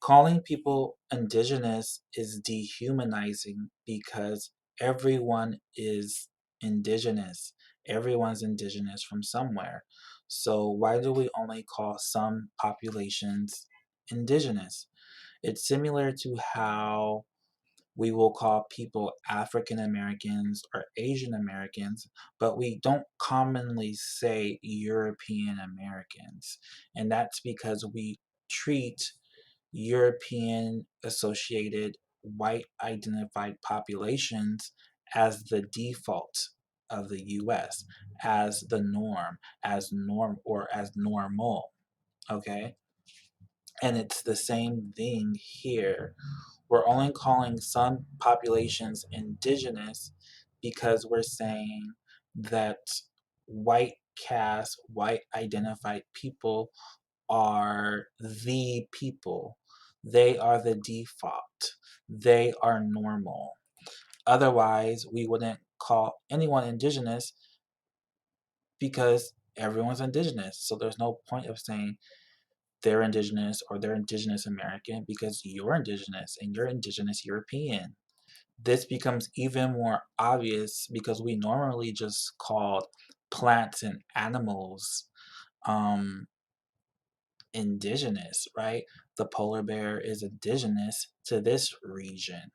Calling people indigenous is dehumanizing because everyone is indigenous. Everyone's indigenous from somewhere. So why do we only call some populations indigenous? It's similar to how we will call people African Americans or Asian Americans, but we don't commonly say European Americans. And that's because we treat European associated white identified populations as the default of the US, as the norm, as norm or as normal. Okay? And it's the same thing here. We're only calling some populations indigenous because we're saying that white caste, white identified people are the people. They are the default. They are normal. Otherwise, we wouldn't call anyone indigenous because everyone's indigenous. So there's no point of saying they're indigenous or they're indigenous American because you're indigenous and you're indigenous European. This becomes even more obvious because we normally just call plants and animals um, indigenous, right? The polar bear is indigenous to this region,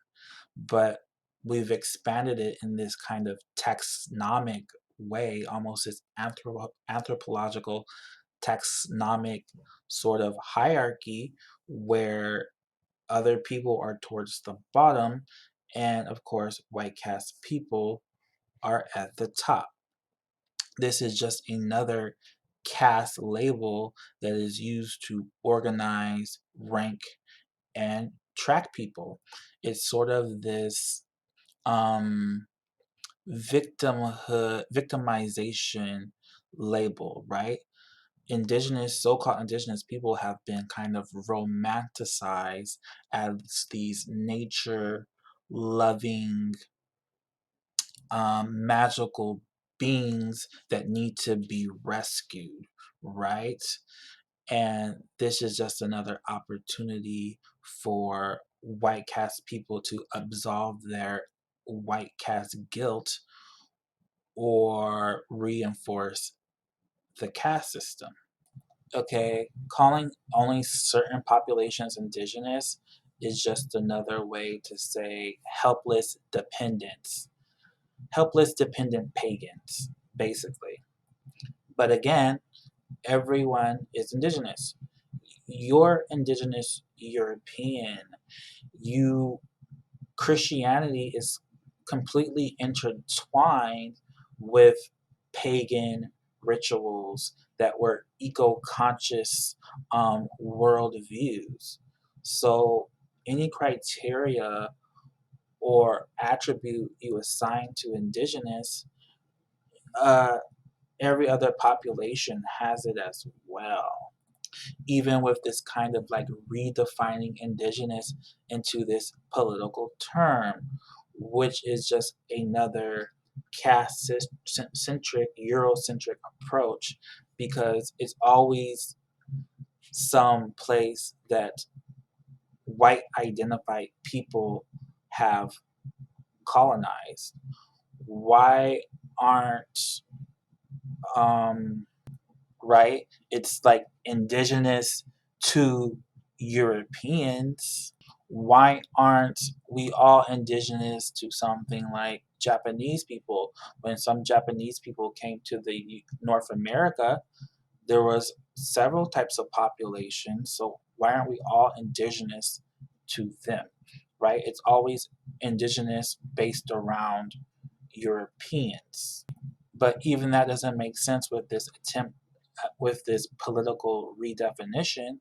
but we've expanded it in this kind of taxonomic way, almost this anthropological taxonomic sort of hierarchy where other people are towards the bottom, and of course, white caste people are at the top. This is just another caste label that is used to organize, rank, and track people. It's sort of this um, victimization label, right? So-called indigenous people have been kind of romanticized as these nature loving, magical beings that need to be rescued, right? And this is just another opportunity for white caste people to absolve their white caste guilt or reinforce the caste system. Okay, calling only certain populations indigenous is just another way to say helpless dependent pagans, basically. But again, everyone is indigenous. You're indigenous European. You Christianity is completely intertwined with pagan rituals that were eco-conscious worldviews. So any criteria or attribute you assign to indigenous, uh, every other population has it as well. Even with this kind of like redefining indigenous into this political term, which is just another caste centric, Eurocentric approach because it's always some place that white identified people have colonized. Why aren't right? It's like indigenous to Europeans. Why aren't we all indigenous to something like Japanese people? When some Japanese people came to the North America, there was several types of populations. So why aren't we all indigenous to them? Right? It's always indigenous based around Europeans. But even that doesn't make sense with this attempt with this political redefinition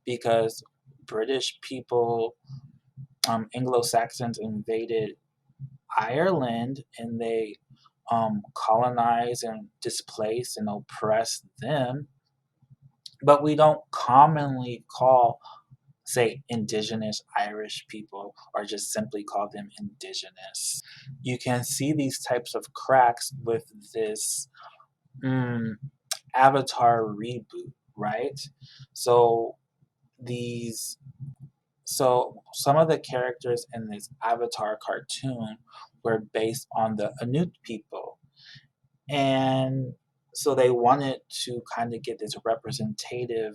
because British people, Anglo Saxons invaded Ireland and they colonized and displaced and oppressed them. But we don't commonly call, say, indigenous Irish people or just simply call them indigenous. You can see these types of cracks with this mm, Avatar reboot, right? So these So some of the characters in this Avatar cartoon were based on the Inuit people. And so they wanted to kind of get this representative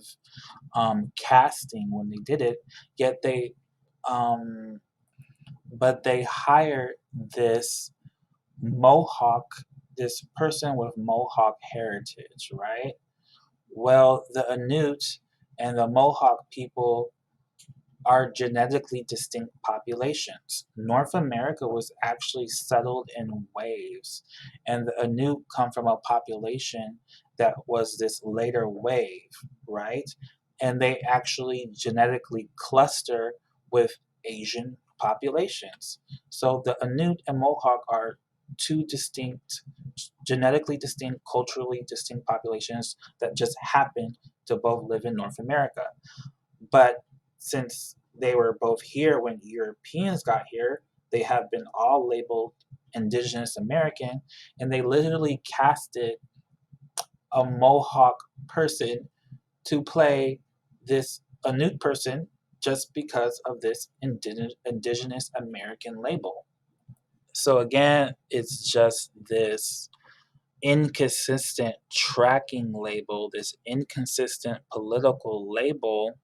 casting when they did it, yet um, but they hired this Mohawk, this person with Mohawk heritage, right? Well, the Inuit and the Mohawk people are genetically distinct populations. North America was actually settled in waves, and the Inuit come from a population that was this later wave, right? And they actually genetically cluster with Asian populations. So the Inuit and Mohawk are two distinct, genetically distinct, culturally distinct populations that just happen to both live in North America. But since they were both here when Europeans got here, they have been all labeled Indigenous American, and they literally casted a Mohawk person to play this Inuit person just because of this Indigenous American label. So again, it's just this inconsistent tracking label, this inconsistent political label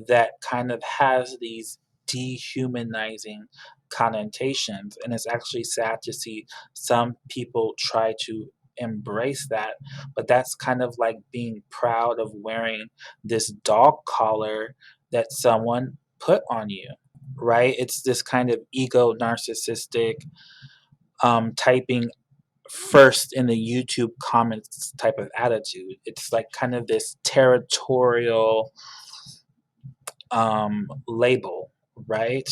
that kind of has these dehumanizing connotations. And it's actually sad to see some people try to embrace that, but that's kind of like being proud of wearing this dog collar that someone put on you, right? It's this kind of ego narcissistic typing first in the YouTube comments type of attitude. It's like kind of this territorial label, right?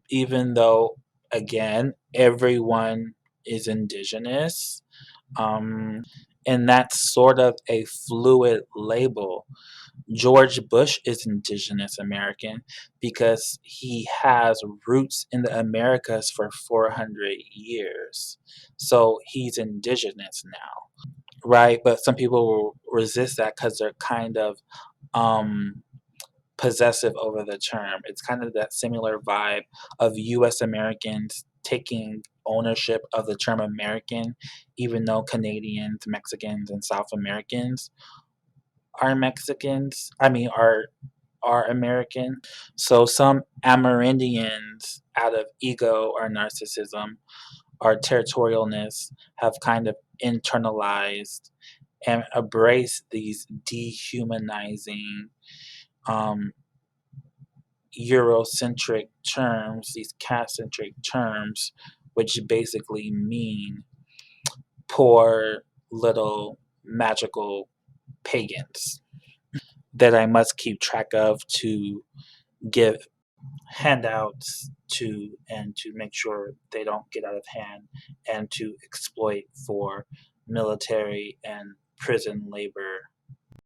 Even though, again, everyone is indigenous. And that's sort of a fluid label. George Bush is indigenous American because he has roots in the Americas for 400 years. So he's indigenous now, right? But some people will resist that because they're kind of um, possessive over the term. It's kind of that similar vibe of US Americans taking ownership of the term American, even though Canadians, Mexicans, and South Americans are Mexicans. I mean, are American. So some Amerindians, out of ego or narcissism or territorialness, have kind of internalized and embraced these dehumanizing um, Eurocentric terms, these caste-centric terms, which basically mean poor little magical pagans that I must keep track of to give handouts to and to make sure they don't get out of hand and to exploit for military and prison labor